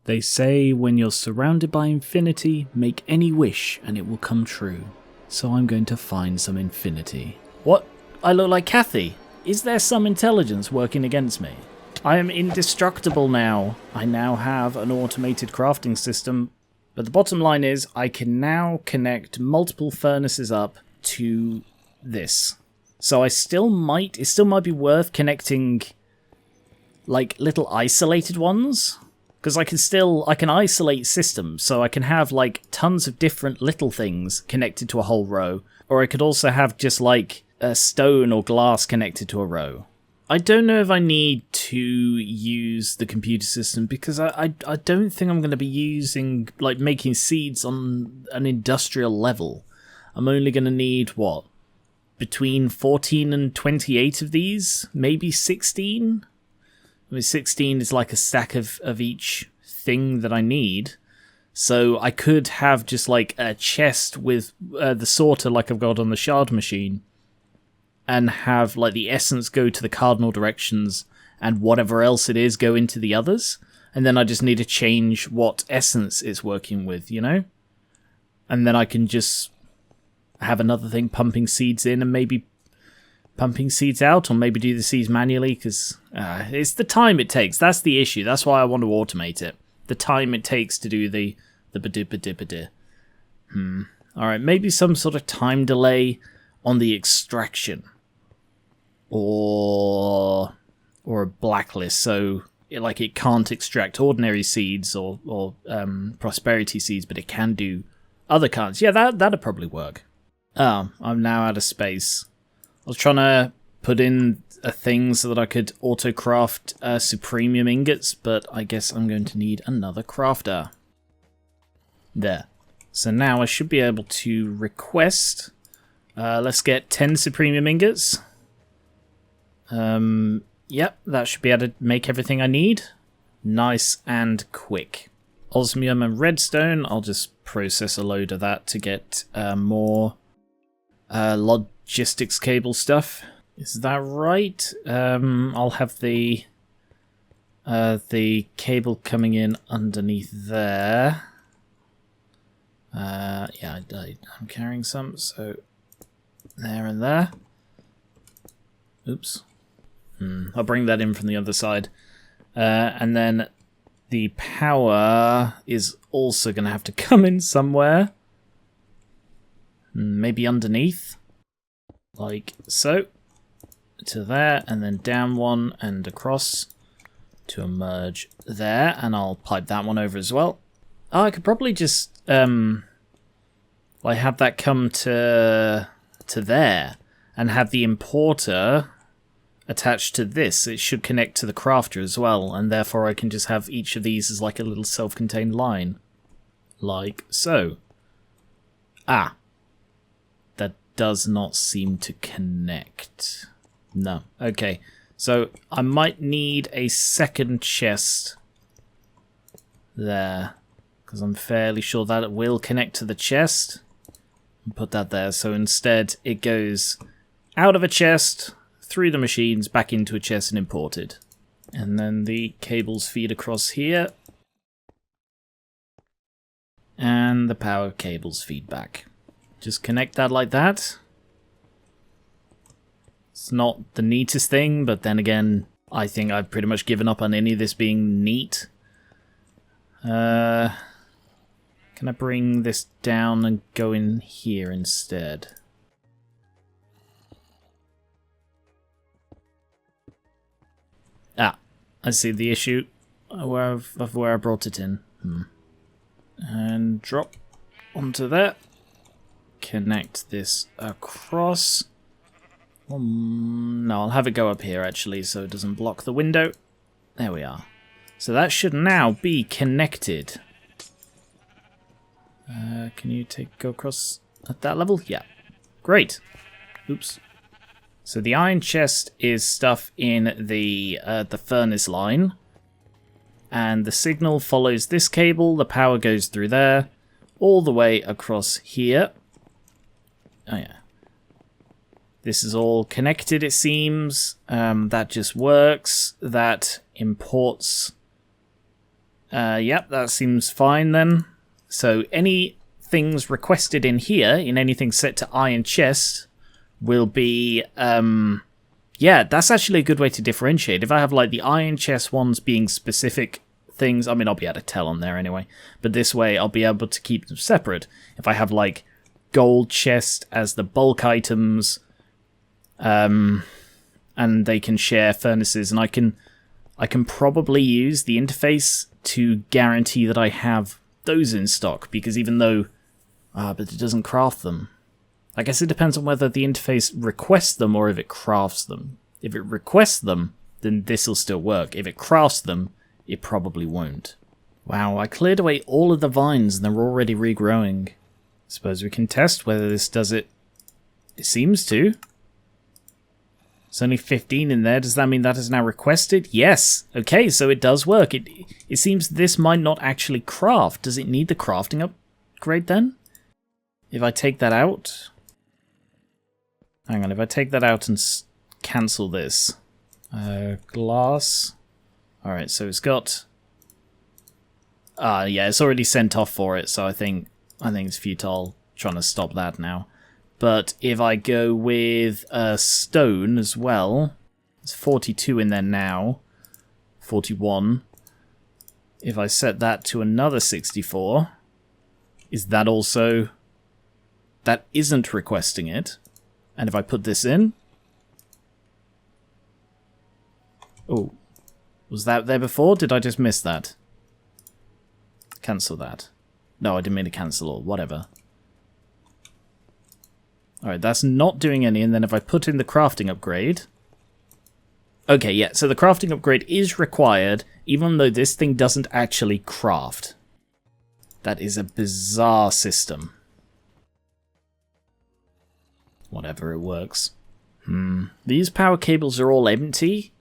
They say when you're surrounded by infinity, make any wish and it will come true. So I'm going to find some infinity. What? I look like Kathy. Is there some intelligence working against me? I am indestructible now. I now have an automated crafting system. But the bottom line is I can now connect multiple furnaces up to this. So it still might be worth connecting like little isolated ones. Because I can isolate systems, so I can have like tons of different little things connected to a whole row. Or I could also have just like a stone or glass connected to a row. I don't know if I need to use the computer system because I don't think I'm going to be using, like, making seeds on an industrial level. I'm only going to need, what, between 14 and 28 of these? Maybe 16? I mean, 16 is like a stack of each thing that I need. So I could have just like a chest with the sorter like I've got on the shard machine. And have like the essence go to the cardinal directions and whatever else it is go into the others. And then I just need to change what essence it's working with, you know? And then I can just have another thing pumping seeds in and maybe pumping seeds out, or maybe do the seeds manually, because it's the time it takes. That's the issue. That's why I want to automate it. The time it takes to do the ba-di-ba-di-ba-di. Alright, maybe some sort of time delay on the extraction. Or a blacklist, so it can't extract ordinary seeds or prosperity seeds, but it can do other kinds. Yeah, that'd probably work. Oh, I'm now out of space. I was trying to put in a thing so that I could auto-craft supremium ingots, but I guess I'm going to need another crafter. There. So now I should be able to request. Let's get 10 supremium ingots. Yep, that should be able to make everything I need. Nice and quick. Osmium and redstone, I'll just process a load of that to get more logistics cable stuff. Is that right? I'll have the cable coming in underneath there. Yeah, I'm carrying some, so there and there. Oops. I'll bring that in from the other side. And then the power is also going to have to come in somewhere. Maybe underneath. Like so. To there, and then down one and across to emerge there. And I'll pipe that one over as well. Oh, I could probably just like have that come to there and have the importer attached to this. It should connect to the crafter as well, and therefore I can just have each of these as like a little self-contained line. Like so. Ah. That does not seem to connect. No. Okay. So I might need a second chest there, because I'm fairly sure that it will connect to the chest. Put that there. So instead it goes out of a chest, through the machines, back into a chest and imported. And then the cables feed across here. And the power cables feed back. Just connect that like that. It's not the neatest thing, but then again, I think I've pretty much given up on any of this being neat. Can I bring this down and go in here instead? Ah, I see the issue of where I brought it in. And drop onto there. Connect this across. No, I'll have it go up here actually so it doesn't block the window. There we are. So that should now be connected. Can you go across at that level? Yeah. Great. Oops. So the iron chest is stuff in the furnace line. And the signal follows this cable. The power goes through there. All the way across here. Oh yeah. This is all connected, it seems. That just works. That imports Yep, that seems fine then. So any things requested in here, in anything set to iron chest, will be... yeah, that's actually a good way to differentiate. If I have like the iron chest ones being specific things, I mean, I'll be able to tell on there anyway. But this way, I'll be able to keep them separate. If I have like gold chest as the bulk items, and they can share furnaces, and I can probably use the interface to guarantee that I have those in stock, because even though... but it doesn't craft them. I guess it depends on whether the interface requests them or if it crafts them. If it requests them, then this will still work. If it crafts them, it probably won't. Wow, I cleared away all of the vines and they're already regrowing. Suppose we can test whether this does it. It seems to. There's only 15 in there. Does that mean that is now requested? Yes. Okay, so it does work. It seems this might not actually craft. Does it need the crafting upgrade then? If I take that out... Hang on, if I take that out and cancel this. Glass. Alright, so it's got... yeah, it's already sent off for it, so I think it's futile trying to stop that now. But if I go with stone as well, there's 42 in there now. 41. If I set that to another 64, is that also... That isn't requesting it. And if I put this in... Oh. Was that there before? Did I just miss that? Cancel that. No, I didn't mean to cancel or whatever. Alright, that's not doing any. And then if I put in the crafting upgrade... Okay, yeah, so the crafting upgrade is required, even though this thing doesn't actually craft. That is a bizarre system. Whatever, it works. These power cables are all empty.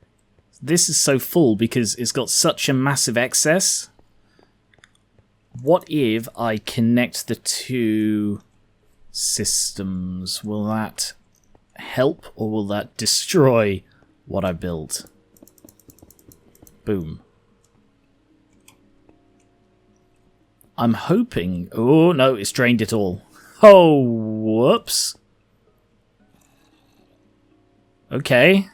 This is so full because it's got such a massive excess. What if I connect the two systems? Will that help or will that destroy what I built? Boom. I'm hoping... Oh, no, it's drained it all. Oh, whoops. Okay.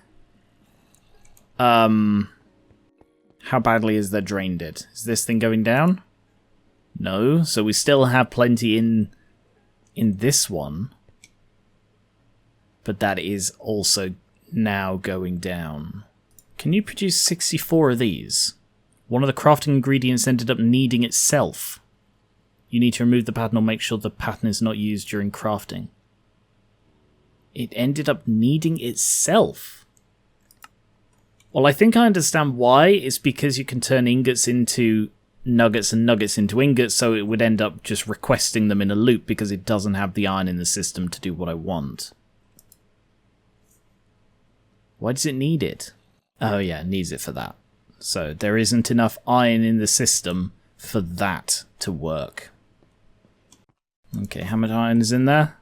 How badly is that drained it? Is this thing going down? No, so we still have plenty in this one. But that is also now going down. Can you produce 64 of these? One of the crafting ingredients ended up needing itself. You need to remove the pattern or make sure the pattern is not used during crafting. It ended up needing itself. Well, I think I understand why. It's because you can turn ingots into nuggets and nuggets into ingots, so it would end up just requesting them in a loop because it doesn't have the iron in the system to do what I want. Why does it need it? Oh yeah, it needs it for that. So there isn't enough iron in the system for that to work. Okay, how much iron is in there?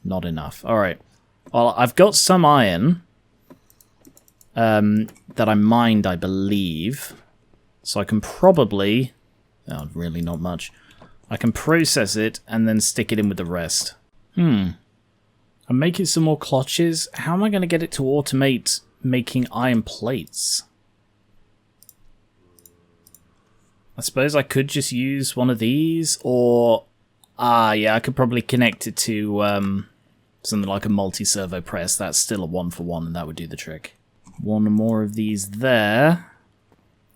Not enough. Alright. Well, I've got some iron that I mined, I believe. So I can probably... Oh, really not much. I can process it and then stick it in with the rest. I'm making some more clutches. How am I going to get it to automate making iron plates? I suppose I could just use one of these, or... yeah, I could probably connect it to something like a multi-servo press. That's still a 1-for-1, and that would do the trick. One more of these there.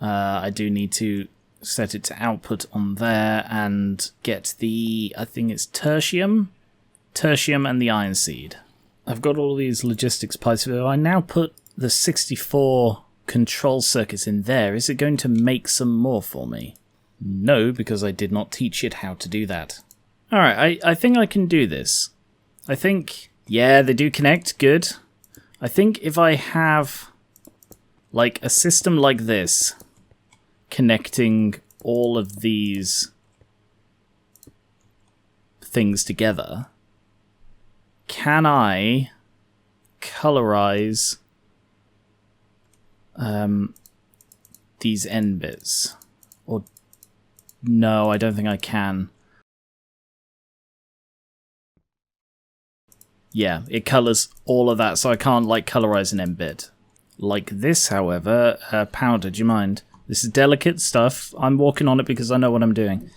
I do need to set it to output on there and get the, I think it's tertium and the iron seed. I've got all these logistics pipes. So I now put the 64 control circuits in there. Is it going to make some more for me? No, because I did not teach it how to do that. Alright, I think I can do this. I think, yeah, they do connect, good. I think if I have, like, a system like this, connecting all of these things together, can I colorize these end bits. Or no, I don't think I can. Yeah, it colours all of that, so I can't like colorise an end bit. Like this, however, powder, do you mind? This is delicate stuff. I'm walking on it because I know what I'm doing.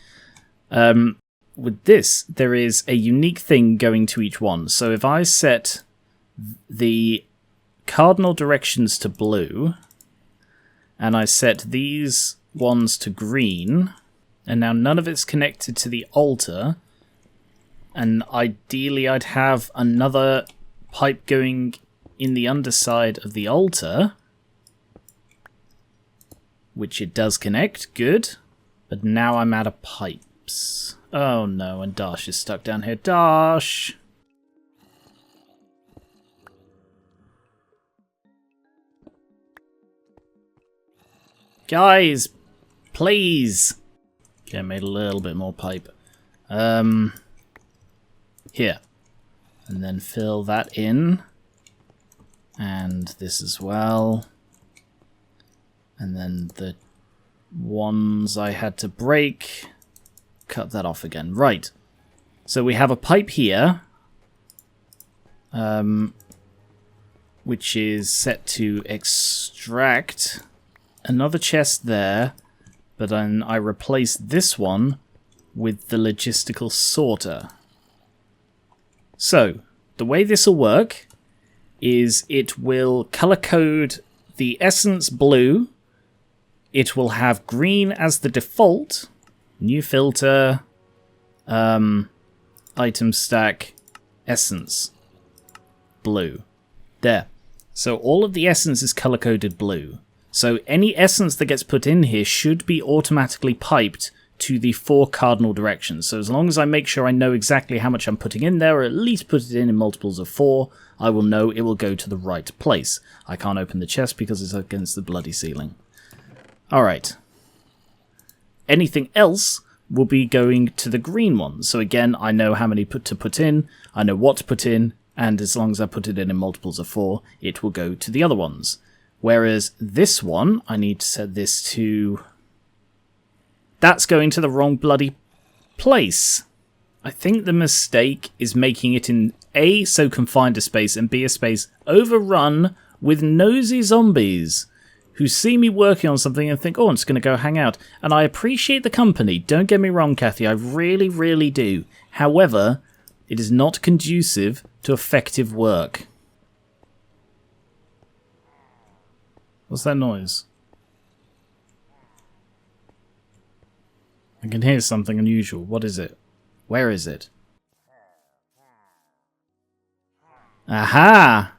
With this, there is a unique thing going to each one. So if I set the cardinal directions to blue, and I set these ones to green, and now none of it's connected to the altar, and ideally I'd have another pipe going in the underside of the altar, which it does connect, good, but now I'm out of pipes. Oh no, and Dash is stuck down here. Dash! Guys, please! Okay, I made a little bit more pipe. Here. And then fill that in. And this as well. And then the ones I had to break, cut that off again. Right. So we have a pipe here, which is set to extract another chest there, but then I replace this one with the logistical sorter. So, the way this will work is it will color code the essence blue. It will have green as the default. New filter, item stack, essence, blue. There. So all of the essence is color coded blue. So any essence that gets put in here should be automatically piped to the 4 cardinal directions. So as long as I make sure I know exactly how much I'm putting in there, or at least put it in multiples of 4, I will know it will go to the right place. I can't open the chest because it's against the bloody ceiling. Alright. Anything else will be going to the green one. So again, I know how many to put in, I know what to put in, and as long as I put it in multiples of 4, it will go to the other ones. Whereas this one, I need to set this to... That's going to the wrong bloody place. I think the mistake is making it in A, so confined a space, and B, a space overrun with nosy zombies who see me working on something and think, oh, I'm just going to go hang out. And I appreciate the company, don't get me wrong, Kathy, I really, really do. However, it is not conducive to effective work. What's that noise? I can hear something unusual. What is it? Where is it? Aha!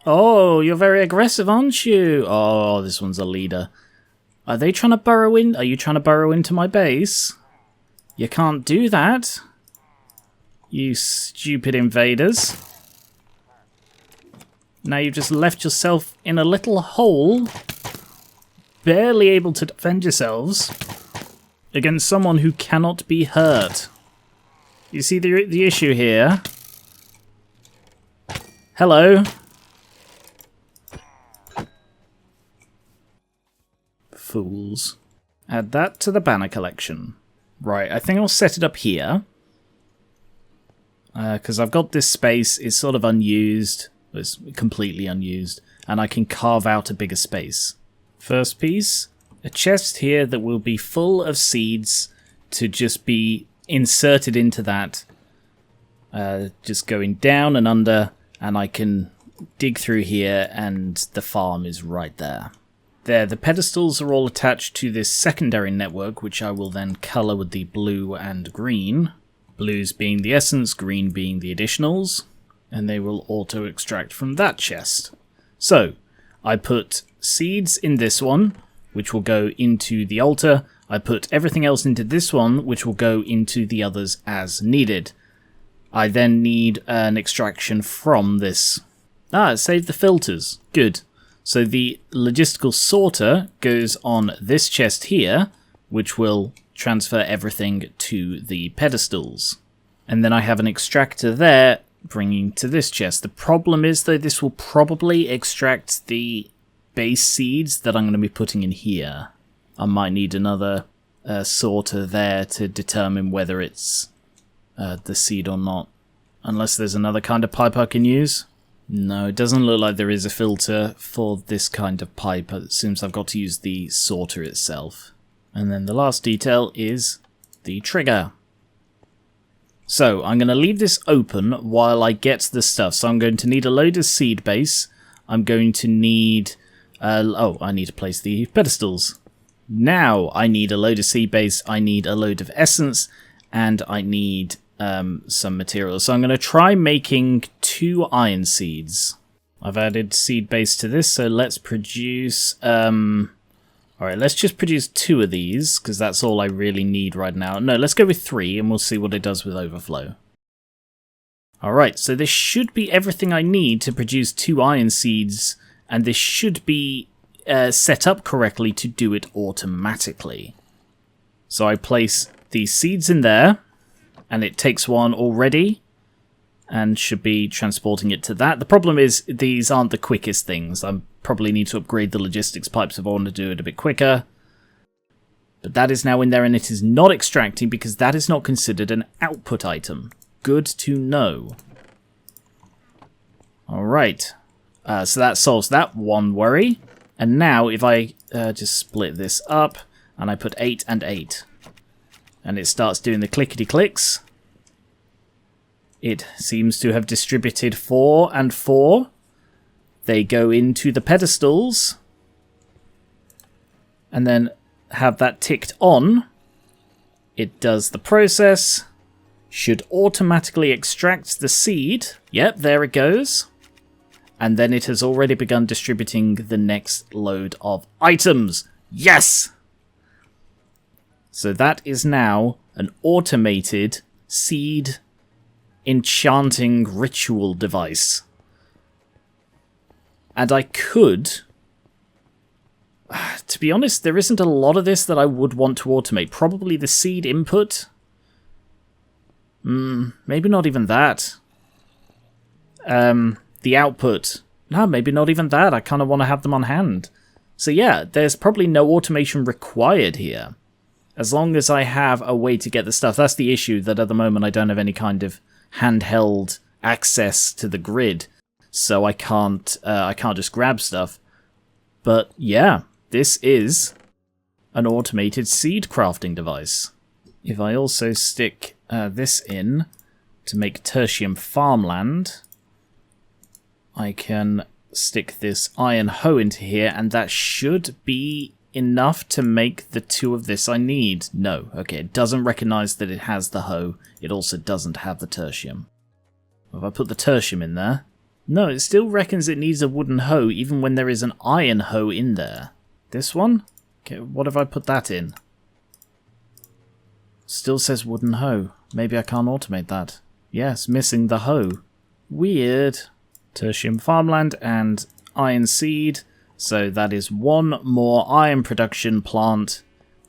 Oh, you're very aggressive, aren't you? Oh, this one's a leader. Are they trying to burrow in? Are you trying to burrow into my base? You can't do that. You stupid invaders. Now you've just left yourself in a little hole, barely able to defend yourselves against someone who cannot be hurt. You see the issue here? Hello? Fools. Add that to the banner collection. Right, I think I'll set it up here. Because I've got this space, it's sort of unused. It's completely unused. And I can carve out a bigger space. First piece. A chest here that will be full of seeds to just be inserted into that. Just going down and under, and I can dig through here and the farm is right there. There, the pedestals are all attached to this secondary network, which I will then colour with the blue and green. Blues being the essence, green being the additionals, and they will auto-extract from that chest. So, I put seeds in this one, which will go into the altar. I put everything else into this one, which will go into the others as needed. I then need an extraction from this. Ah, it saved the filters. Good. So the logistical sorter goes on this chest here, which will transfer everything to the pedestals. And then I have an extractor there, bringing to this chest. The problem is, though, this will probably extract the base seeds that I'm going to be putting in here. I might need another sorter there to determine whether it's the seed or not. Unless there's another kind of pipe I can use. No, it doesn't look like there is a filter for this kind of pipe. It seems I've got to use the sorter itself. And then the last detail is the trigger. So I'm going to leave this open while I get the stuff. So I'm going to need a load of seed base. I'm going to need... I need to place the pedestals. Now I need a load of seed base, I need a load of essence, and I need some materials. So I'm going to try making 2 iron seeds. I've added seed base to this, so let's produce... Alright, let's just produce 2 of these, because that's all I really need right now. No, let's go with 3, and we'll see what it does with overflow. Alright, so this should be everything I need to produce 2 iron seeds, and this should be set up correctly to do it automatically. So I place these seeds in there, and it takes one already, and should be transporting it to that. The problem is these aren't the quickest things. I probably need to upgrade the logistics pipes if I want to do it a bit quicker. But that is now in there, and it is not extracting because that is not considered an output item. Good to know. Alright. So that solves that one worry. And now if I just split this up, and I put 8 and 8, and it starts doing the clickety-clicks, it seems to have distributed 4 and 4. They go into the pedestals, and then have that ticked on. It does the process, should automatically extract the seed. Yep, there it goes. And then it has already begun distributing the next load of items. Yes! So that is now an automated seed enchanting ritual device. And I could... To be honest, there isn't a lot of this that I would want to automate. Probably the seed input. Maybe not even that. The output. No, maybe not even that. I kind of want to have them on hand. So yeah, there's probably no automation required here. As long as I have a way to get the stuff. That's the issue, that at the moment I don't have any kind of handheld access to the grid. So I can't just grab stuff. But yeah, this is an automated seed crafting device. If I also stick this in to make tertium farmland, I can stick this iron hoe into here, and that should be enough to make the 2 of this I need. No, okay, it doesn't recognize that it has the hoe. It also doesn't have the tertium. If I put the tertium in there... No, it still reckons it needs a wooden hoe, even when there is an iron hoe in there. This one? Okay, what if I put that in? Still says wooden hoe. Maybe I can't automate that. Yes, missing the hoe. Weird. Tertium farmland and iron seed. So that is 1 more iron production plant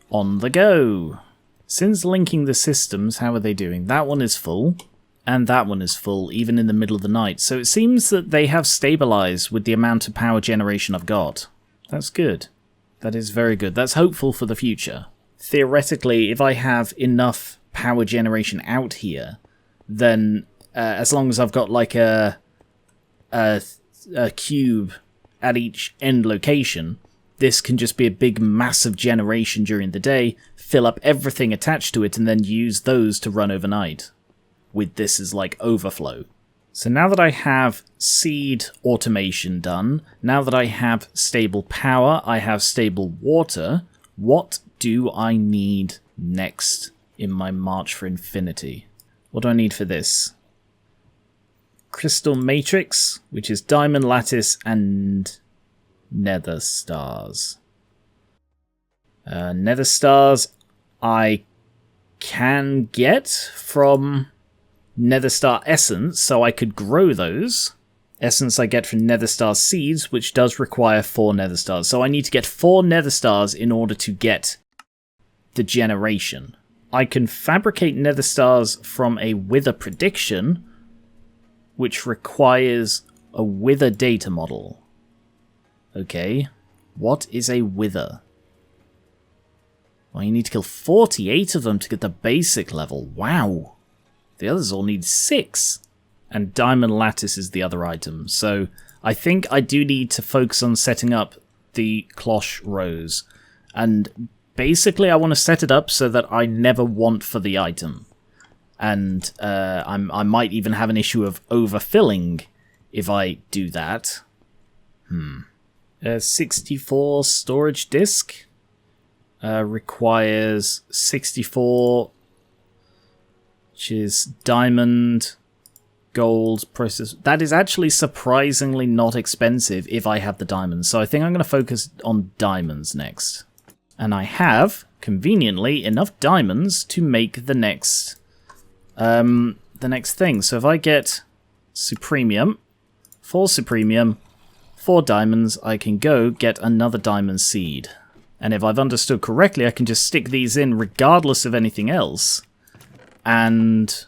on the go. Since linking the systems, how are they doing? That one is full, and that one is full, even in the middle of the night. So it seems that they have stabilized with the amount of power generation I've got. That's good. That is very good. That's hopeful for the future. Theoretically, if I have enough power generation out here, then as long as I've got like a cube at each end location, this can just be a big massive generation during the day, fill up everything attached to it, and then use those to run overnight, with this as like overflow. So now that I have seed automation done, now that I have stable power, I have stable water, what do I need next in my March for Infinity? What do I need for this? Crystal Matrix, which is Diamond Lattice and Nether Stars. Nether Stars I can get from Nether Star Essence, so I could grow those. Essence I get from Nether Star Seeds, which does require 4 Nether Stars. So I need to get 4 Nether Stars in order to get the generation. I can fabricate Nether Stars from a Wither prediction, which requires a Wither data model. Okay, What is a wither? Well, you need to kill 48 of them to get the basic level. Wow. The others all need 6. And diamond lattice is the other item. So I think I do need to focus on setting up the cloche rose. And basically I want to set it up so that I never want for the item. And I might even have an issue of overfilling if I do that. 64 storage disk. Requires 64, which is diamond, gold, process. That is actually surprisingly not expensive if I have the diamonds. So I think I'm going to focus on diamonds next. And I have, conveniently, enough diamonds to make the next thing. So if I get Supremium, 4 Supremium, 4 diamonds, I can go get another diamond seed. And if I've understood correctly, I can just stick these in regardless of anything else. And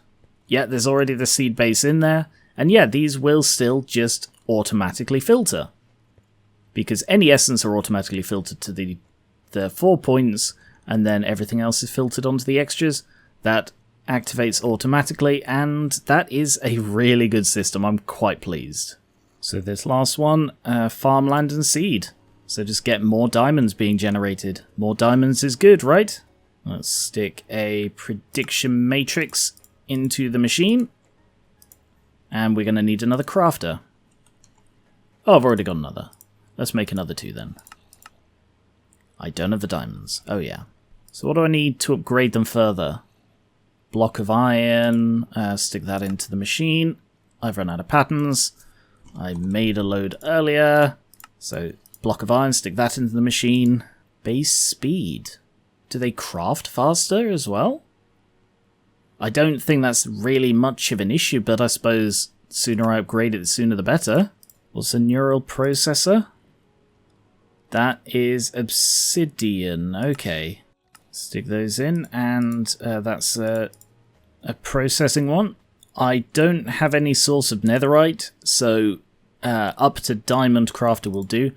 yeah, there's already the seed base in there. And yeah, these will still just automatically filter. Because any essence are automatically filtered to the 4 points, and then everything else is filtered onto the extras. That activates automatically, and that is a really good system. I'm quite pleased. So this last one, farmland and seed. So just get more diamonds being generated. More diamonds is good, right? Let's stick a prediction matrix into the machine. And we're going to need another crafter. Oh, I've already got another. Let's make another 2 then. I don't have the diamonds. Oh yeah. So what do I need to upgrade them further? Block of iron. Stick that into the machine. I've run out of patterns. I made a load earlier. So block of iron, stick that into the machine. Base speed. Do they craft faster as well? I don't think that's really much of an issue, but I suppose the sooner I upgrade it, the sooner the better. What's a neural processor? That is obsidian. Okay. Stick those in, and that's a processing one. I don't have any source of netherite, so up to diamond crafter will do.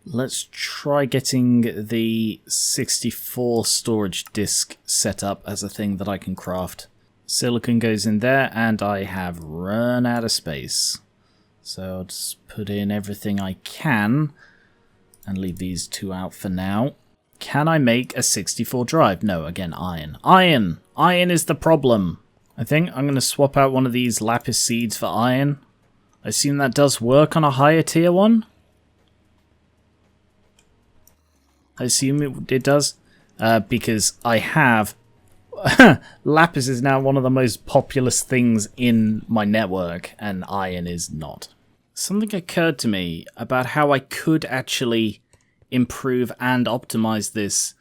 Let's try getting the 64 storage disk set up as a thing that I can craft. Silicon goes in there, and I have run out of space. So I'll just put in everything I can, and leave these 2 out for now. Can I make a 64 drive? No, again, iron. Iron! Iron is the problem! I think I'm going to swap out one of these lapis seeds for iron. I assume that does work on a higher tier one? I assume it does, because I have... Lapis is now one of the most populous things in my network, and iron is not. Something occurred to me about how I could actually improve and optimize this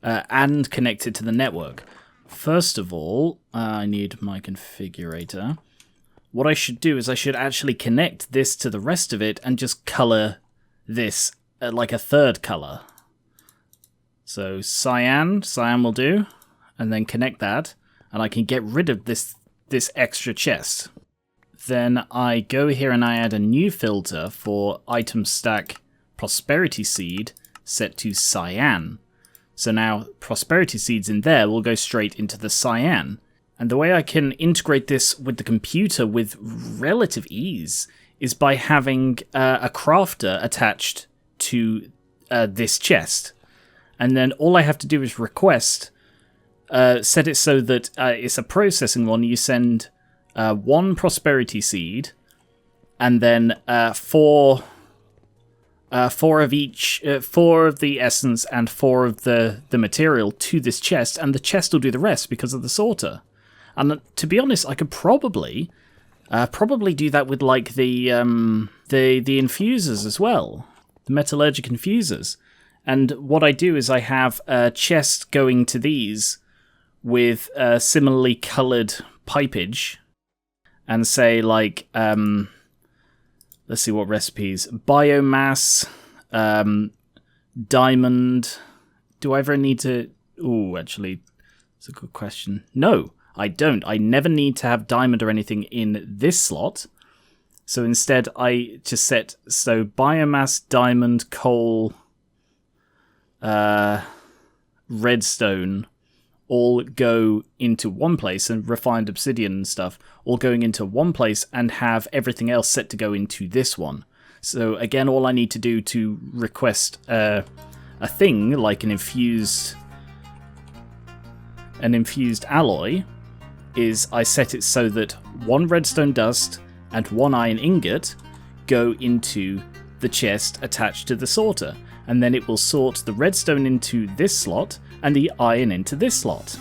and connect it to the network. First of all, I need my configurator. What I should do is I should actually connect this to the rest of it and just color this like a third color. So cyan will do, and then connect that, and I can get rid of this extra chest. Then I go here and I add a new filter for item stack prosperity seed set to cyan. So now prosperity seeds in there will go straight into the cyan. And the way I can integrate this with the computer with relative ease is by having a crafter attached to this chest. And then all I have to do is request, set it so that it's a processing one. You send 1 prosperity seed, and then 4 of each, 4 of the essence and 4 of the material to this chest, and the chest will do the rest because of the sorter. And to be honest, I could probably do that with like the infusers as well, the metallurgic infusers. And what I do is I have a chest going to these with similarly coloured pipage, and say like, let's see what recipes, biomass, diamond. Do I ever need to? Oh, actually, it's a good question. No, I don't. I never need to have diamond or anything in this slot. So instead, I just set biomass, diamond, coal, redstone all go into one place, and refined obsidian and stuff all going into one place, and have everything else set to go into this one. So again, all I need to do to request a thing like an infused alloy is I set it so that one redstone dust and one iron ingot go into the chest attached to the sorter, and then it will sort the redstone into this slot and the iron into this slot.